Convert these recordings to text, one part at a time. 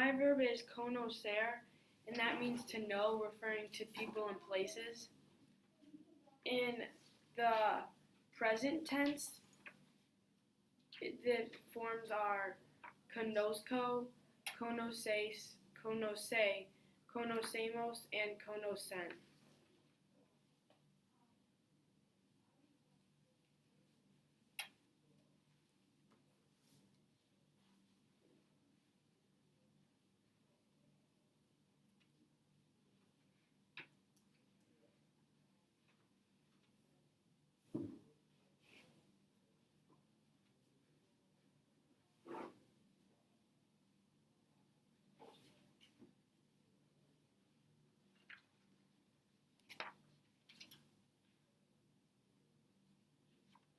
My verb is conocer, and that means to know, referring to people and places. In the present tense, the forms are conozco, conoces, conoce, conocemos, and conocen.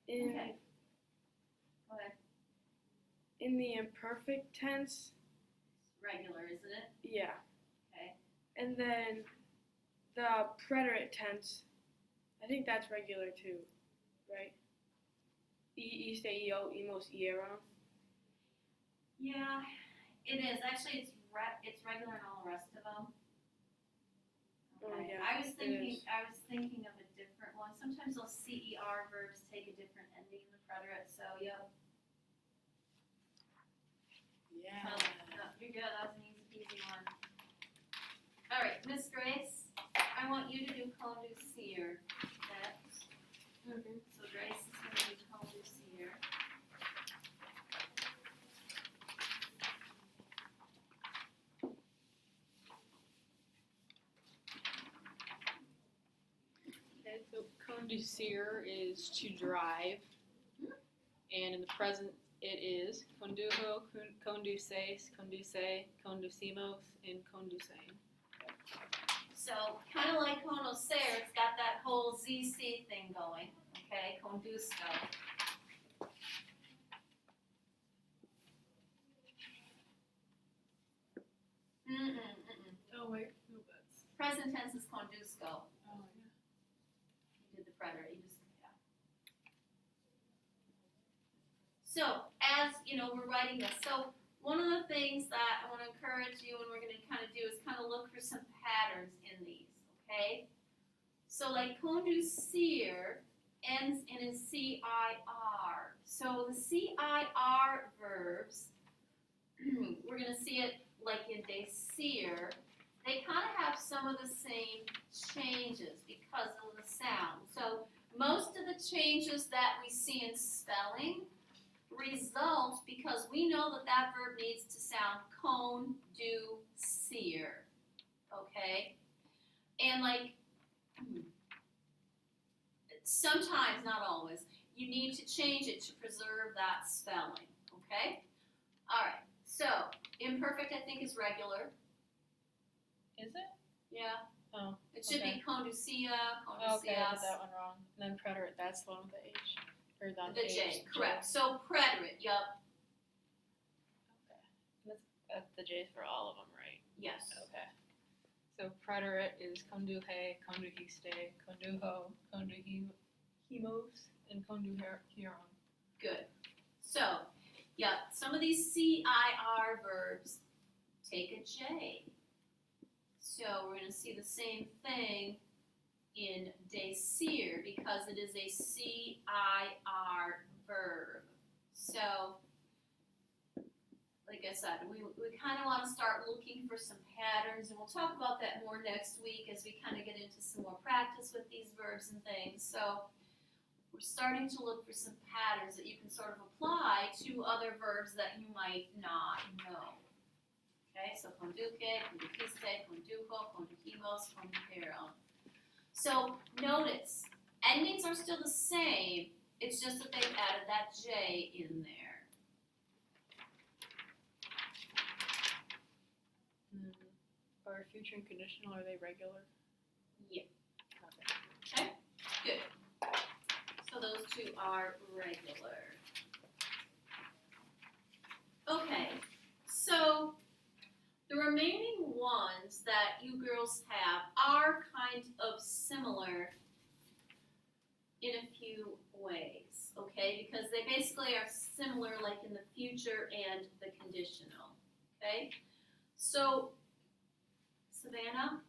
Okay. Go ahead. In the imperfect tense, Regular, isn't it? yeah. Okay. And then the preterite tense, I think that's regular too, right? Iste, io, emos, ieron. Yeah, it is. Actually, it's regular in all the rest of them. Oh, Okay. yeah, I was it is. thinking of a different one. Sometimes those CER verbs take a different ending in the preterite. So, yep. Yeah. Oh, no, you're good. That was an easy peasy one. All right, Miss Grace, I want you to do conducir next. Okay. So Grace is going to do conducir. Okay, so conducir is to drive, and in the present it is condujo, conduces, conduce, conducimos, and conducen. So kind of like conocer, it's got that whole ZC thing going. Okay, condusco. Oh wait, no buts. Present tense is condusco. Oh yeah. You did the preterite. You just yeah. So as you know, we're writing this. So one of the things that I want to encourage you, and we're going to kind of do, is kind of look for some patterns in these. Okay. So like conducir ends in a CIR. So the CIR verbs, we're going to see it like in desir. They kind of have some of the same changes because of the sound. So most of the changes that we see in spelling result because we know that that verb needs to sound conducir. Okay? And like, sometimes, not always, you need to change it to preserve that spelling. Okay? All right. So, imperfect, I think, is regular. Is it? Yeah. Oh. It should Okay. be conducia, Okay, I did conducias. that one wrong. And then preterite, that's the one with the H. Or not The H. J, correct. So, preterite, yup. Okay. That's the J's for all of them, right? Yes. Okay. So preterite is conduhe, conduhiste, conduho, conduhimos, and conduheron. Good. So, yeah, some of these CIR verbs take a J. So we're going to see the same thing in desir because it is a CIR verb. So, like I said, we kind of want to start looking for some patterns, and we'll talk about that more next week as we kind of get into some more practice with these verbs and things. So we're starting to look for some patterns that you can sort of apply to other verbs that you might not know. Okay, so conduque, conduciste, condujo, conducimos, condujeron. So notice, endings are still the same, it's just that they've added that J in there. Are future and conditional, are they regular? Yeah. Okay. Okay, good. So those two are regular. Okay, so the remaining ones that you girls have are kind of similar in a few ways, okay? Because they basically are similar like in the future and the conditional, okay? So, Savannah,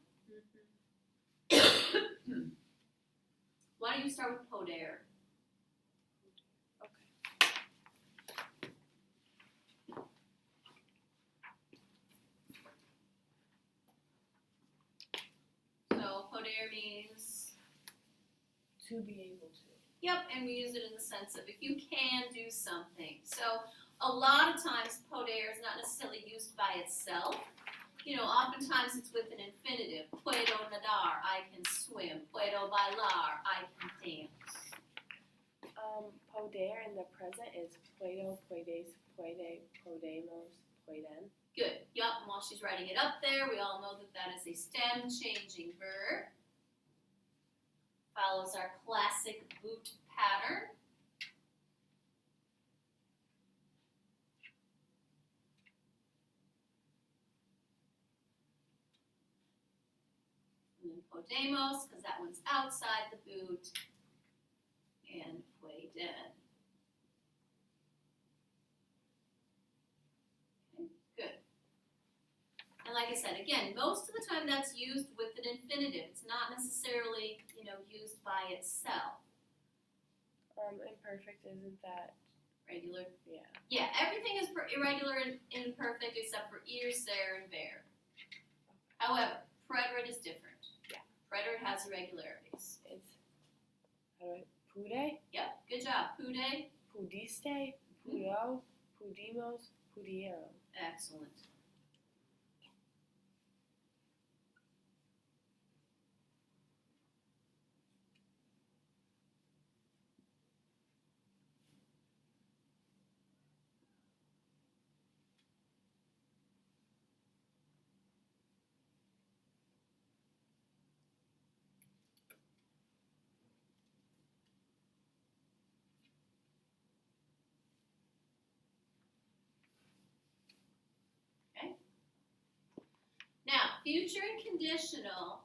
why don't you start with poder? So, poder means, To be able to. yep, and we use it in the sense of if you can do something. So, a lot of times poder is not necessarily used by itself. You know, oftentimes it's with an infinitive. Puedo nadar, I can swim. Puedo bailar, I can dance. Poder in the present is puedo, puedes, puede, podemos, pueden. Good. Yup, and while she's writing it up there, we all know that that is a stem changing verb. Follows our classic boot pattern. And then podemos, because that one's outside the boot. And pueden. Okay, good. And like I said, again, most of the time that's used with an infinitive. It's not necessarily, used by itself. Imperfect, isn't that? Regular. Yeah. Yeah, everything is irregular and imperfect except for ir, ser, and ver. However, preterite is different. Yeah. Preterite has irregularities. It's, pude, Yep, good job. Pude. pudiste, pudo, pudimos, pudieron. Excellent. Now, future and conditional,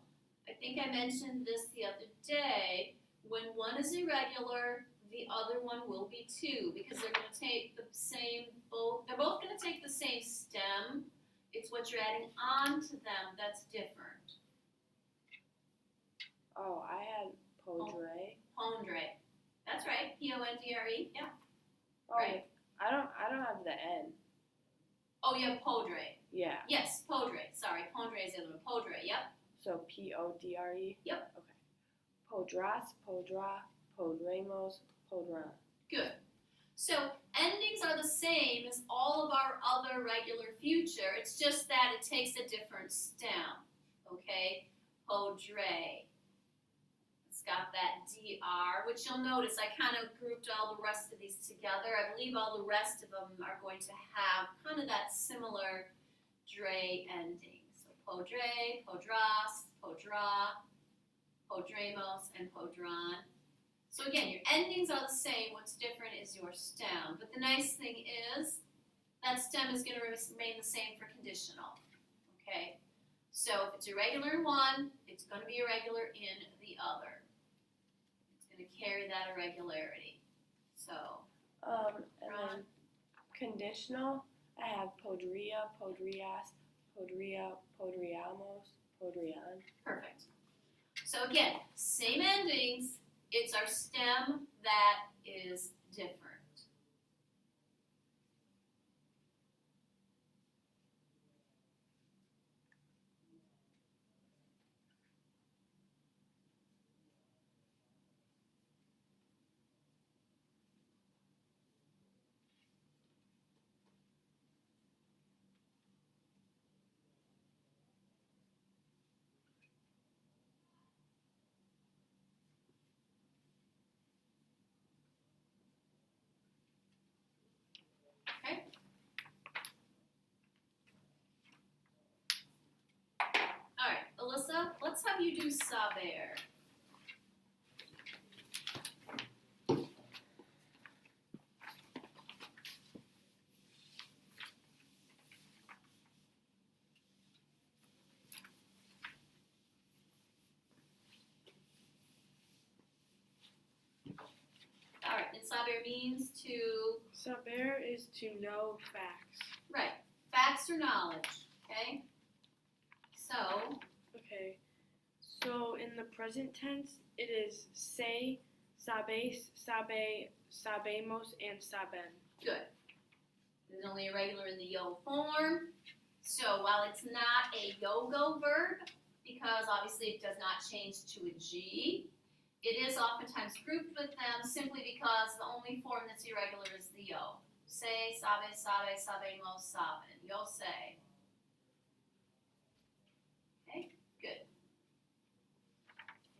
I think I mentioned this the other day. When one is irregular, the other one will be too, because they're going to take the same, they're both going to take the same stem. It's what you're adding on to them that's different. Oh, I had podre. Pondre. That's right. P-O-N-D-R-E. Yeah. Oh, Right. I don't have the N. Oh, yeah, podre. Yeah. Yes, podre. Sorry, pondre is the other one. Podre. Yep. So Podre. Yep. Okay. Podras, podra, podremos, podran. Good. So endings are the same as all of our other regular future. It's just that it takes a different stem. Okay? Podre. It's got that DR, which you'll notice I kind of grouped all the rest of these together. I believe all the rest of them are going to have kind of that similar dre ending. So podre, podras, podra, podremos, and podran. So again, your endings are the same. What's different is your stem. But the nice thing is that stem is going to remain the same for conditional. Okay? So if it's irregular in one, it's going to be irregular in the other. It's going to carry that irregularity. So, And then conditional, I have podria, podrias, podria, podriamos, podrian. perfect. So again, same endings. It's our stem that is different. Okay? All right, Alyssa, let's have you do saber. All right, and saber means to, Saber is to know facts. right, facts or knowledge, Okay? So, Okay. So in the present tense, it is say, sabes, sabe, sabemos, and saben. good. There's only irregular in the yo form. So while it's not a yo-go verb, because obviously it does not change to a G, it is oftentimes grouped with them simply because the only form that's irregular is the yo. Say, sabe, sabe, sabemos, saben. Yo say. Okay, good.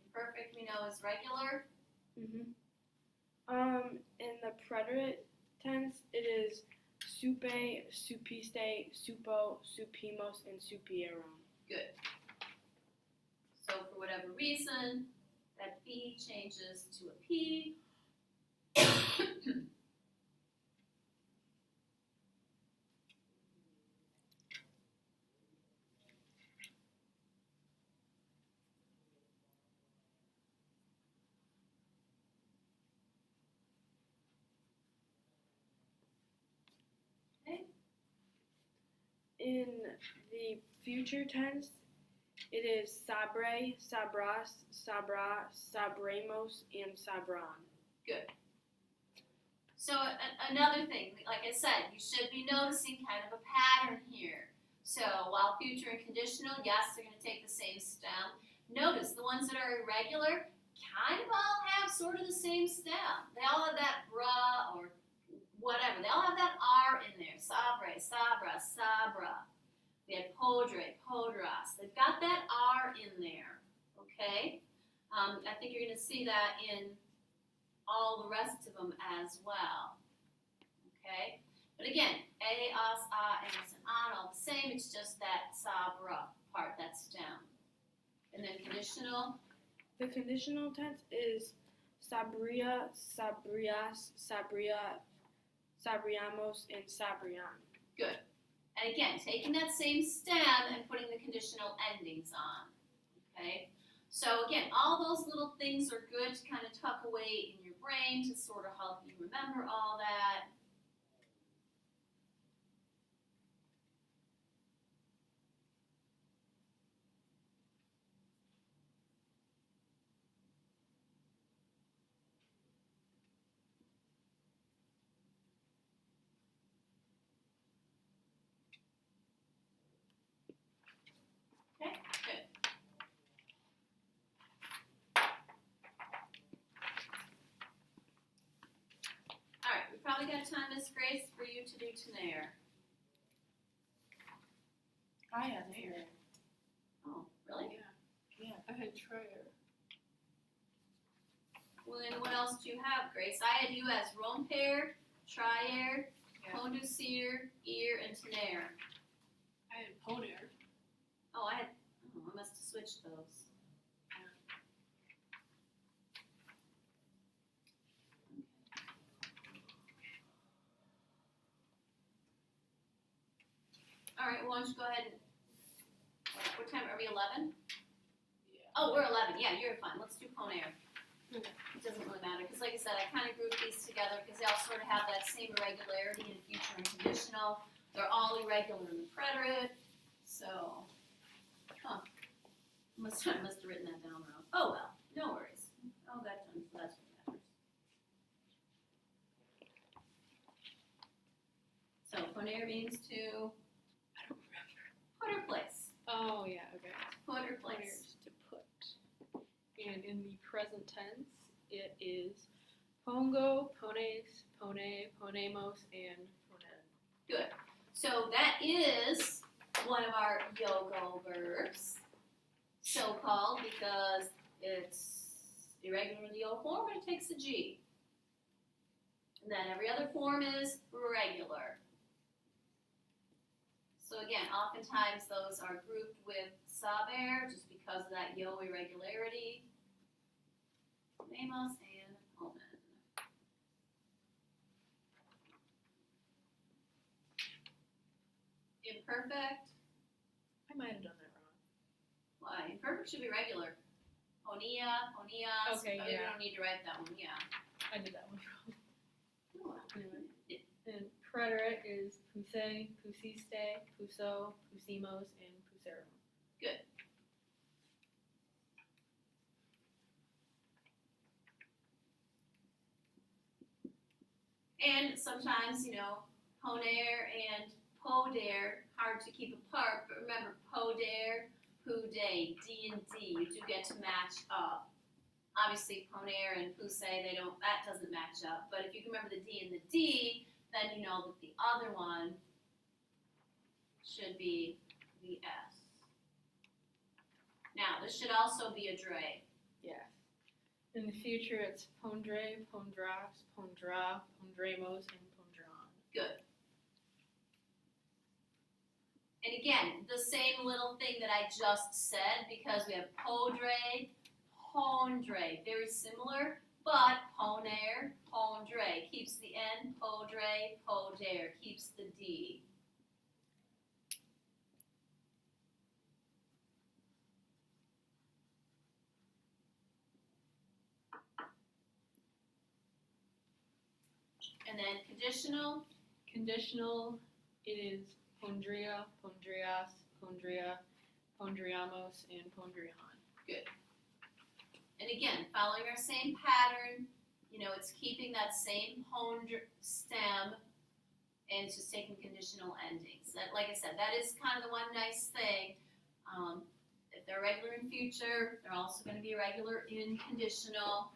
Imperfect we know is regular. In the preterite tense, it is supe, supiste, supo, supimos, and supieron. Good. So for whatever reason, that B changes to a P. In the future tense, it is sabre, sabras, sabra, sabremos, and sabran. Good. So another thing, like I said, you should be noticing kind of a pattern here. So while future and conditional, yes, they're going to take the same stem. Notice the ones that are irregular kind of all have sort of the same stem. They all have that bra or whatever. They all have that R in there. Sabre, sabra, sabra. We had podre, podras. They've got that R in there. Okay? I think you're going to see that in all the rest of them as well. Okay? But again, A, us, and an, all the same. It's just that sabra part, that stem. And then conditional. The conditional tense is sabria, sabrias, sabria, sabriamos, and sabrian. Good. And again, taking that same stem and putting the conditional endings on. Okay? So again, all those little things are good to kind of tuck away in your brain to sort of help you remember all that. Okay, good. All right, we probably got time, Miss Grace, for you to do Tenaire. I had hair. Oh, really? Yeah, I had Trier. Well, then what else do you have, Grace? I had you as romper, trier, Yeah. conducir, ear, and Tenaire. I had Poner. Oh, I must have switched those. All right, well, why don't you go ahead and, what time, are we 11? Yeah. Oh, we're 11, yeah, you're fine, let's do Ponair. Okay. It doesn't really matter, because like I said, I kind of grouped these together because they all sort of have that same irregularity in future and conditional. They're all irregular in the preterite, so, I must have written that down wrong. Oh well, no worries. Oh, that's done, so that's what matters. So, Ponair means to I don't remember. put or place. Oh yeah, okay. Put or Poner place. is to put. And in the present tense, it is pongo, pones, pone, ponemos, and ponen. Good. So that is one of our yo-go verbs, so-called because it's irregular in the yo form, but it takes a G. And then every other form is regular. So again, oftentimes those are grouped with saber just because of that yo irregularity. Ponemos and ponen. Imperfect. I might have done that wrong. Why? Imperfect should be regular. Ponia, ponias. Okay, We yeah. don't need to write that one. Yeah. I did that one wrong. Oh, Anyway. And preterite is puse, pusiste, puso, pusimos, and puserum. Good. And sometimes, poner and poder, hard to keep apart, but remember, poder, pude, D and D, you do get to match up. Obviously, poner and puse, that doesn't match up, but if you can remember the D and the D, then you know that the other one should be the S. Now, this should also be a dre. Yes. In the future, it's pondre, pondras, pondra, pondremos, and pondron. Good. And again, the same little thing that I just said, because we have podre, pondre, very similar, but poner, pondre, keeps the N, podre, poder, keeps the D. And then conditional, Conditional, it is pondria, pondrias, pondria, pondriamos, and pondrion. and again, following our same pattern, it's keeping that same stem, and it's just taking conditional endings. That, like I said, that is kind of the one nice thing. If they're regular in future, they're also going to be regular in conditional.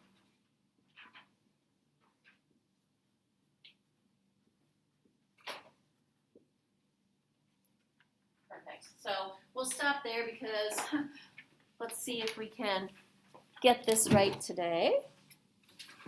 Perfect. So we'll stop there because let's see if we can get this right today.